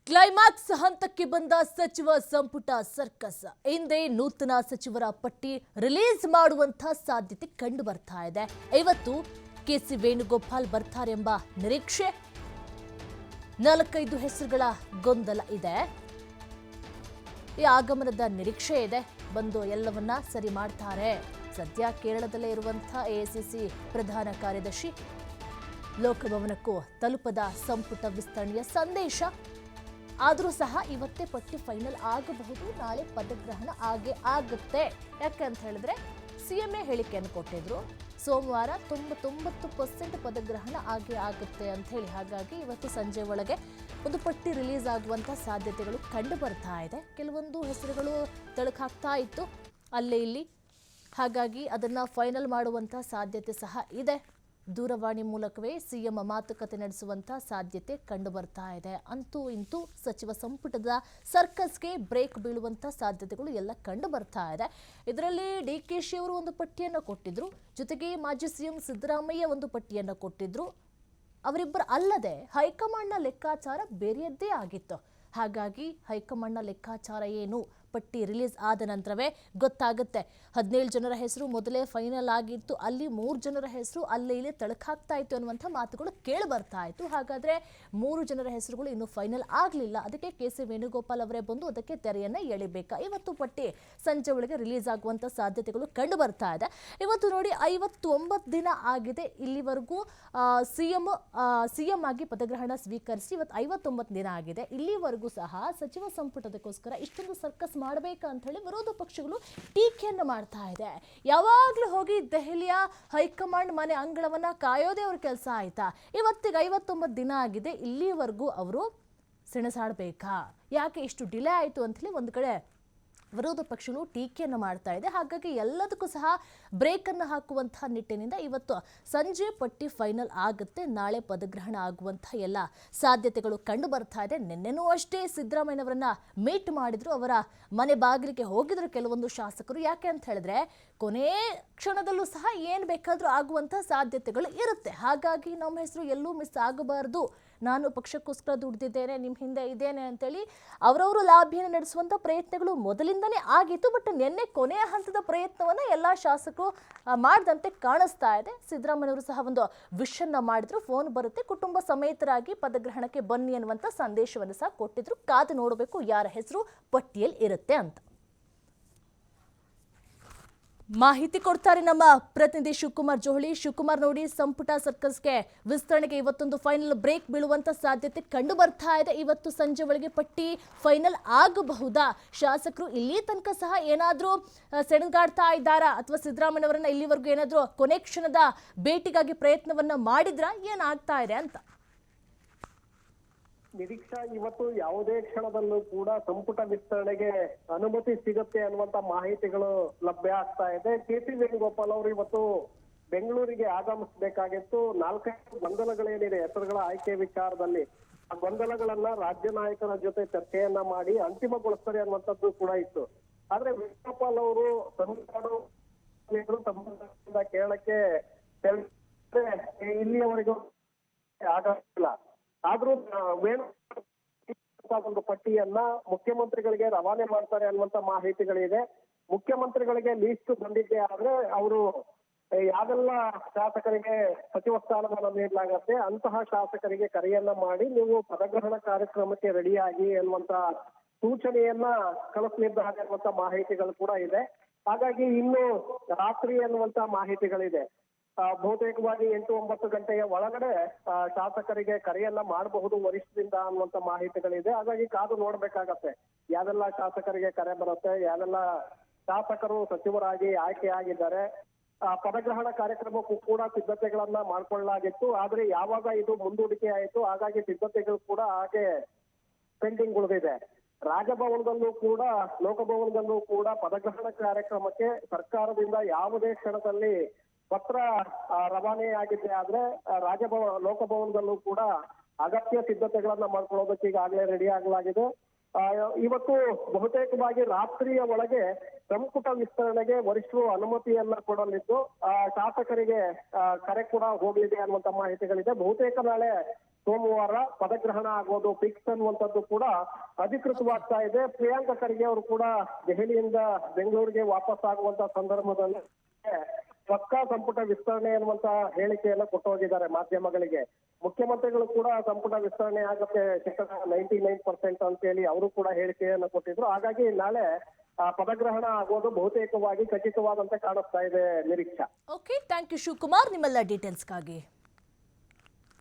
Climax ಹಂತಕ್ಕೆ ಬಂದ ಸಚಿವ ಸಂಪುಟ ಸರ್ಕಸ್. ಹಿಂದೆ ನೂತನ ಸಚಿವರ ಪಟ್ಟಿ ರಿಲೀಸ್ ಮಾಡುವಂತ ಸಾಧ್ಯತೆ ಕಂಡು ಬರ್ತಾ ಇದೆ. ಇವತ್ತು ಕೆಸಿ ವೇಣುಗೋಪಾಲ್ ಬರ್ತಾರೆಂಬ ನಿರೀಕ್ಷೆ, 4-5 ಹೆಸರುಗಳ ಗೊಂದಲ ಇದೆ. ಈ ಆಗಮನದ ನಿರೀಕ್ಷೆ ಇದೆ, ಬಂದು ಎಲ್ಲವನ್ನ ಸರಿ ಮಾಡ್ತಾರೆ. ಸದ್ಯ ಕೇರಳದಲ್ಲೇ ಇರುವಂತಹ ಎಐಸಿಸಿ ಪ್ರಧಾನ ಕಾರ್ಯದರ್ಶಿ ಲೋಕಭವನಕ್ಕೂ ತಲುಪದ ಸಂಪುಟ ವಿಸ್ತರಣೆಯ ಸಂದೇಶ. ಆದರೂ ಸಹ ಇವತ್ತೇ ಪಟ್ಟಿ ಫೈನಲ್ ಆಗಬಹುದು, ನಾಳೆ ಪದಗ್ರಹಣ ಆಗುತ್ತೆ. ಯಾಕೆ ಅಂತ ಹೇಳಿದ್ರೆ ಸಿಎಂಎ ಹೇಳಿಕೆಯನ್ನು ಕೊಟ್ಟಿದ್ರು, ಸೋಮವಾರ 99% ಪದಗ್ರಹಣ ಆಗುತ್ತೆ ಅಂತ ಹೇಳಿ. ಹಾಗಾಗಿ ಇವತ್ತು ಸಂಜೆ ಒಳಗೆ ಒಂದು ಪಟ್ಟಿ ರಿಲೀಸ್ ಆಗುವಂತ ಸಾಧ್ಯತೆಗಳು ಕಂಡು ಬರ್ತಾ ಇದೆ. ಕೆಲವೊಂದು ಹೆಸರುಗಳು ತಳಕಾಗ್ತಾ ಇತ್ತು ಅಲ್ಲೇ ಇಲ್ಲಿ, ಹಾಗಾಗಿ ಅದನ್ನ ಫೈನಲ್ ಮಾಡುವಂತ ಸಾಧ್ಯತೆ ಸಹ ಇದೆ. ದೂರವಾಣಿ ಮೂಲಕವೇ ಸಿಎಂ ಮಾತುಕತೆ ನಡೆಸುವಂತ ಸಾಧ್ಯತೆ ಕಂಡು ಬರ್ತಾ ಇದೆ. ಅಂತೂ ಇಂತೂ ಸಚಿವ ಸಂಪುಟದ ಸರ್ಕಸ್ಗೆ ಬ್ರೇಕ್ ಬೀಳುವಂತ ಸಾಧ್ಯತೆಗಳು ಎಲ್ಲ ಕಂಡು ಬರ್ತಾ ಇದೆ. ಇದರಲ್ಲಿ ಡಿಕೆಶಿ ಅವರು ಒಂದು ಪಟ್ಟಿಯನ್ನು ಕೊಟ್ಟಿದ್ರು, ಜೊತೆಗೆ ಮಾಜಿ ಸಿಎಂ ಸಿದ್ದರಾಮಯ್ಯ ಒಂದು ಪಟ್ಟಿಯನ್ನು ಕೊಟ್ಟಿದ್ರು. ಅವರಿಬ್ಬರು ಅಲ್ಲದೆ ಹೈಕಮಾಂಡ್ನ ಲೆಕ್ಕಾಚಾರ ಬೇರೆಯದ್ದೇ ಆಗಿತ್ತು. ಹಾಗಾಗಿ ಹೈಕಮಾಂಡ್ನ ಲೆಕ್ಕಾಚಾರ ಏನು, ಪಟ್ಟಿ ರಿಲೀಸ್ ಆದ ನಂತರವೇ ಗೊತ್ತಾಗುತ್ತೆ. 17 ಜನರ ಹೆಸರು ಮೊದಲೇ ಫೈನಲ್ ಆಗಿತ್ತು, ಅಲ್ಲಿ 3 ಜನರ ಹೆಸರು ಅಲ್ಲೇ ಇಲ್ಲಿ ತಳಕಾಗ್ತಾ ಇತ್ತು ಅನ್ನುವಂಥ ಮಾತುಗಳು ಕೇಳಿ ಬರ್ತಾ ಇತ್ತು. ಹಾಗಾದ್ರೆ 3 ಜನರ ಹೆಸರುಗಳು ಇನ್ನೂ ಫೈನಲ್ ಆಗಲಿಲ್ಲ. ಅದಕ್ಕೆ ಕೆಸಿ ವೇಣುಗೋಪಾಲ್ ಅವರೇ ಬಂದು ಅದಕ್ಕೆ ತೆರೆಯನ್ನ ಎಳಿಬೇಕಾ. ಇವತ್ತು ಪಟ್ಟಿ ಸಂಜೆ ಒಳಗೆ ರಿಲೀಸ್ ಆಗುವಂತ ಸಾಧ್ಯತೆಗಳು ಕಂಡು ಬರ್ತಾ ಇದೆ. ಇವತ್ತು ನೋಡಿ 59 ದಿನ ಆಗಿದೆ ಇಲ್ಲಿವರೆಗೂ ಸಿಎಂ ಆಗಿ ಪದಗ್ರಹಣ ಸ್ವೀಕರಿಸಿ. ಇವತ್ತು 59 ದಿನ ಆಗಿದೆ. ಇಲ್ಲಿವರೆಗೂ ಸಹ ಸಚಿವ ಸಂಪುಟದಕ್ಕೋಸ್ಕರ ಇಷ್ಟೊಂದು ಸರ್ಕಸ್ ಮಾಡಬೇಕಾ ಅಂತ ಹೇಳಿ ವಿರೋಧ ಪಕ್ಷಗಳು ಟೀಕೆಯನ್ನು ಮಾಡ್ತಾ ಇದೆ. ಯಾವಾಗ್ಲೂ ಹೋಗಿ ದೆಹಲಿಯ ಹೈಕಮಾಂಡ್ ಮನೆ ಅಂಗಳವನ್ನ ಕಾಯೋದೇ ಅವ್ರ ಕೆಲಸ ಆಯ್ತಾ? ಇವತ್ತಿಗೆ 59 ದಿನ ಆಗಿದೆ, ಇಲ್ಲಿವರೆಗೂ ಅವರು ಸೆಣಸಾಡಬೇಕಾ, ಯಾಕೆ ಇಷ್ಟು ಡಿಲೇ ಆಯಿತು ಅಂತ ಹೇಳಿ ಒಂದು ಕಡೆ ವಿರೋಧ ಪಕ್ಷಗಳು ಟೀಕೆಯನ್ನು ಮಾಡ್ತಾ ಇದೆ. ಹಾಗಾಗಿ ಎಲ್ಲದಕ್ಕೂ ಸಹ ಬ್ರೇಕ್ ಅನ್ನು ಹಾಕುವಂತಹ ನಿಟ್ಟಿನಿಂದ ಇವತ್ತು ಸಂಜೆ ಪಟ್ಟಿ ಫೈನಲ್ ಆಗುತ್ತೆ, ನಾಳೆ ಪದಗ್ರಹಣ ಆಗುವಂತಹ ಎಲ್ಲ ಸಾಧ್ಯತೆಗಳು ಕಂಡು ಬರ್ತಾ ಇದೆ. ನಿನ್ನೆನೂ ಅಷ್ಟೇ ಸಿದ್ದರಾಮಯ್ಯನವರನ್ನ ಮೀಟ್ ಮಾಡಿದ್ರು, ಅವರ ಮನೆ ಬಾಗಿಲಿಗೆ ಹೋಗಿದ್ರು ಕೆಲವೊಂದು ಶಾಸಕರು. ಯಾಕೆ ಅಂತ ಹೇಳಿದ್ರೆ ಕೊನೆ ಕ್ಷಣದಲ್ಲೂ ಸಹ ಏನು ಬೇಕಾದರೂ ಆಗುವಂತಹ ಸಾಧ್ಯತೆಗಳು ಇರುತ್ತೆ. ಹಾಗಾಗಿ ನಮ್ಮ ಹೆಸರು ಎಲ್ಲೂ ಮಿಸ್ ಆಗಬಾರ್ದು, ನಾನು ಪಕ್ಷಕ್ಕೋಸ್ಕರ ದುಡ್ದಿದ್ದೇನೆ, ನಿಮ್ಮ ಹಿಂದೆ ಇದ್ದೇನೆ ಅಂತೇಳಿ ಅವರವರು ಲಾಭಿಯನ್ನು ನಡೆಸುವಂಥ ಪ್ರಯತ್ನಗಳು ಮೊದಲಿಂದನೇ ಆಗಿತ್ತು. ಬಟ್ ನಿನ್ನೆ ಕೊನೆಯ ಹಂತದ ಪ್ರಯತ್ನವನ್ನು ಎಲ್ಲ ಶಾಸಕರು ಮಾಡದಂತೆ ಕಾಣಿಸ್ತಾ ಇದೆ. ಸಿದ್ದರಾಮಯ್ಯವರು ಸಹ ಒಂದು ವಿಷನ್ನ ಮಾಡಿದ್ರು, ಫೋನ್ ಬರುತ್ತೆ, ಕುಟುಂಬ ಸಮೇತರಾಗಿ ಪದಗ್ರಹಣಕ್ಕೆ ಬನ್ನಿ ಅನ್ನುವಂಥ ಸಂದೇಶವನ್ನು ಸಹ ಕೊಟ್ಟಿದ್ರು. ಕಾದು ನೋಡಬೇಕು ಯಾರ ಹೆಸರು ಪಟ್ಟಿಯಲ್ಲಿ ಇರುತ್ತೆ ಅಂತ. ಮಾಹಿತಿ ಕೊಡ್ತಾರೆ ನಮ್ಮ ಪ್ರತಿನಿಧಿ ಶಿವಕುಮಾರ್ ಜೋಹಳಿ. ಶಿವಕುಮಾರ್, ನೋಡಿ ಸಂಪುಟ ಸರ್ಕಸ್ಗೆ ವಿಸ್ತರಣೆಗೆ ಇವತ್ತೊಂದು ಫೈನಲ್ ಬ್ರೇಕ್ ಬೀಳುವಂತ ಸಾಧ್ಯತೆ ಕಂಡು ಬರ್ತಾ ಇದೆ. ಇವತ್ತು ಸಂಜೆ ಒಳಗೆ ಪಟ್ಟಿ ಫೈನಲ್ ಆಗಬಹುದಾ? ಶಾಸಕರು ಇಲ್ಲಿ ತನಕ ಸಹ ಏನಾದರೂ ಸೆಣಗಾಡ್ತಾ ಇದ್ದಾರಾ, ಅಥವಾ ಸಿದ್ದರಾಮಯ್ಯವರನ್ನ ಇಲ್ಲಿವರೆಗೂ ಏನಾದರೂ ಕೊನೆ ಕ್ಷಣದ ಭೇಟಿಗಾಗಿ ಪ್ರಯತ್ನವನ್ನ ಮಾಡಿದ್ರಾ, ಏನಾಗ್ತಾ ಇದೆ ಅಂತ? ನಿರೀಕ್ಷಾ, ಇವತ್ತು ಯಾವುದೇ ಕ್ಷಣದಲ್ಲೂ ಕೂಡ ಸಂಪುಟ ವಿಸ್ತರಣೆಗೆ ಅನುಮತಿ ಸಿಗುತ್ತೆ ಅನ್ನುವಂತ ಮಾಹಿತಿಗಳು ಲಭ್ಯ ಆಗ್ತಾ ಇದೆ. ಕೆಸಿ ವೇಣುಗೋಪಾಲ್ ಅವರು ಇವತ್ತು ಬೆಂಗಳೂರಿಗೆ ಆಗಮಿಸಬೇಕಾಗಿತ್ತು. 4-5 ಗೊಂದಲಗಳೇನಿದೆ ಹೆಸರುಗಳ ಆಯ್ಕೆ ವಿಚಾರದಲ್ಲಿ, ಆ ಗೊಂದಲಗಳನ್ನ ರಾಜ್ಯ ನಾಯಕರ ಜೊತೆ ಚರ್ಚೆಯನ್ನ ಮಾಡಿ ಅಂತಿಮಗೊಳಿಸ್ತಾರೆ ಅನ್ನುವಂಥದ್ದು ಕೂಡ ಇತ್ತು. ಆದ್ರೆ ವೇಣುಗೋಪಾಲ್ ಅವರು ತಮಿಳುನಾಡು ಕೇರಳಕ್ಕೆ ಇಲ್ಲಿಯವರೆಗೂ ಆಗಲ್ಲ. ಆದ್ರೂ ಒಂದು ಪಟ್ಟಿಯನ್ನ ಮುಖ್ಯಮಂತ್ರಿಗಳಿಗೆ ರವಾನೆ ಮಾಡ್ತಾರೆ ಅನ್ನುವಂತ ಮಾಹಿತಿಗಳಿದೆ. ಮುಖ್ಯಮಂತ್ರಿಗಳಿಗೆ ಲೀಸ್ಟ್ ಬಂದಿದ್ದೆ ಆದ್ರೆ ಅವರು ಯಾವೆಲ್ಲ ಶಾಸಕರಿಗೆ ಸಚಿವ ಸ್ಥಾನಮಾನ ನೀಡಲಾಗತ್ತೆ ಅಂತಹ ಶಾಸಕರಿಗೆ ಕರೆಯನ್ನ ಮಾಡಿ ನೀವು ಪದಗ್ರಹಣ ಕಾರ್ಯಕ್ರಮಕ್ಕೆ ರೆಡಿಯಾಗಿ ಅನ್ನುವಂತ ಸೂಚನೆಯನ್ನ ಕಳಿಸಲಿದ್ದಾರೆ ಅನ್ನುವಂತ ಮಾಹಿತಿಗಳು ಕೂಡ ಇದೆ. ಹಾಗಾಗಿ ಇನ್ನು ರಾತ್ರಿ ಅನ್ನುವಂತ ಮಾಹಿತಿಗಳಿದೆ. ಬಹುತೇಕವಾಗಿ 8-9 ಗಂಟೆಯ ಒಳಗಡೆ ಶಾಸಕರಿಗೆ ಕರೆಯನ್ನ ಮಾಡಬಹುದು ವರಿಷ್ಠರಿಂದ ಅನ್ನುವಂತ ಮಾಹಿತಿಗಳಿದೆ. ಹಾಗಾಗಿ ಕಾದು ನೋಡ್ಬೇಕಾಗತ್ತೆ ಯಾವೆಲ್ಲ ಶಾಸಕರಿಗೆ ಕರೆ ಬರುತ್ತೆ, ಯಾವೆಲ್ಲ ಶಾಸಕರು ಸಚಿವರಾಗಿ ಆಯ್ಕೆಯಾಗಿದ್ದಾರೆ. ಪದಗ್ರಹಣ ಕಾರ್ಯಕ್ರಮಕ್ಕೂ ಕೂಡ ಸಿದ್ಧತೆಗಳನ್ನ ಮಾಡ್ಕೊಳ್ಳಲಾಗಿತ್ತು. ಆದ್ರೆ ಯಾವಾಗ ಇದು ಮುಂದೂಡಿಕೆ ಆಯಿತು, ಹಾಗಾಗಿ ಸಿದ್ಧತೆಗಳು ಕೂಡ ಹಾಗೆ ಪೆಂಡಿಂಗ್ ಉಳಿದಿದೆ. ರಾಜಭವನದಲ್ಲೂ ಕೂಡ ಲೋಕಭವನದಲ್ಲೂ ಕೂಡ ಪದಗ್ರಹಣ ಕಾರ್ಯಕ್ರಮಕ್ಕೆ ಸರ್ಕಾರದಿಂದ ಯಾವುದೇ ಕ್ಷಣದಲ್ಲಿ ಪತ್ರ ರವಾನೆಯಾಗಿದೆ ಆದ್ರೆ ಲೋಕಭವನದಲ್ಲೂ ಕೂಡ ಅಗತ್ಯ ಸಿದ್ಧತೆಗಳನ್ನ ಮಾಡ್ಕೊಳ್ಳೋದಕ್ಕೆ ಈಗಾಗಲೇ ರೆಡಿ ಆಗಲಾಗಿದೆ. ಇವತ್ತು ಬಹುತೇಕವಾಗಿ ರಾತ್ರಿಯ ಒಳಗೆ ಸಂಪುಟ ವಿಸ್ತರಣೆಗೆ ವರಿಷ್ಠರು ಅನುಮತಿಯನ್ನ ಕೊಡಲಿದ್ದು ಶಾಸಕರಿಗೆ ಕರೆ ಕೂಡ ಹೋಗಲಿದೆ ಅನ್ನುವಂತ ಮಾಹಿತಿಗಳಿದೆ. ಬಹುತೇಕ ನಾಳೆ ಸೋಮವಾರ ಪದಗ್ರಹಣ ಆಗೋದು ಫಿಕ್ಸ್ ಅನ್ನುವಂಥದ್ದು ಕೂಡ ಅಧಿಕೃತವಾಗ್ತಾ ಇದೆ. ಪ್ರಿಯಾಂಕ ಖರ್ಗೆ ಅವರು ಕೂಡ ದೆಹಲಿಯಿಂದ ಬೆಂಗಳೂರಿಗೆ ವಾಪಸ್ ಆಗುವಂತ ಸಂದರ್ಭದಲ್ಲಿ ಪಕ್ಕಾ ಸಂಪುಟ ವಿಸ್ತರಣೆ ಅನ್ನುವಂತ ಹೇಳಿಕೆಯನ್ನ ಕೊಟ್ಟು ಹೋಗಿದ್ದಾರೆ ಮಾಧ್ಯಮಗಳಿಗೆ. ಮುಖ್ಯಮಂತ್ರಿಗಳು ಕೂಡ ಸಂಪುಟ ವಿಸ್ತರಣೆ ಆಗುತ್ತೆ 99% ಅಂತ ಹೇಳಿ ಅವರು ಕೂಡ ಹೇಳಿಕೆಯನ್ನ ಕೊಟ್ಟಿದ್ರು. ಹಾಗಾಗಿ ನಾಳೆ ಪದಗ್ರಹಣ ಆಗೋದು ಬಹುತೇಕವಾಗಿ ಖಚಿತವಾದಂತೆ ಕಾಣಿಸ್ತಾ ಇದೆ ನಿರೀಕ್ಷಾ. ಓಕೆ, ಥ್ಯಾಂಕ್ ಯು ಶಿವಕುಮಾರ್ ನಿಮ್ಮೆಲ್ಲ ಡೀಟೇಲ್ಸ್ಗಾಗಿ.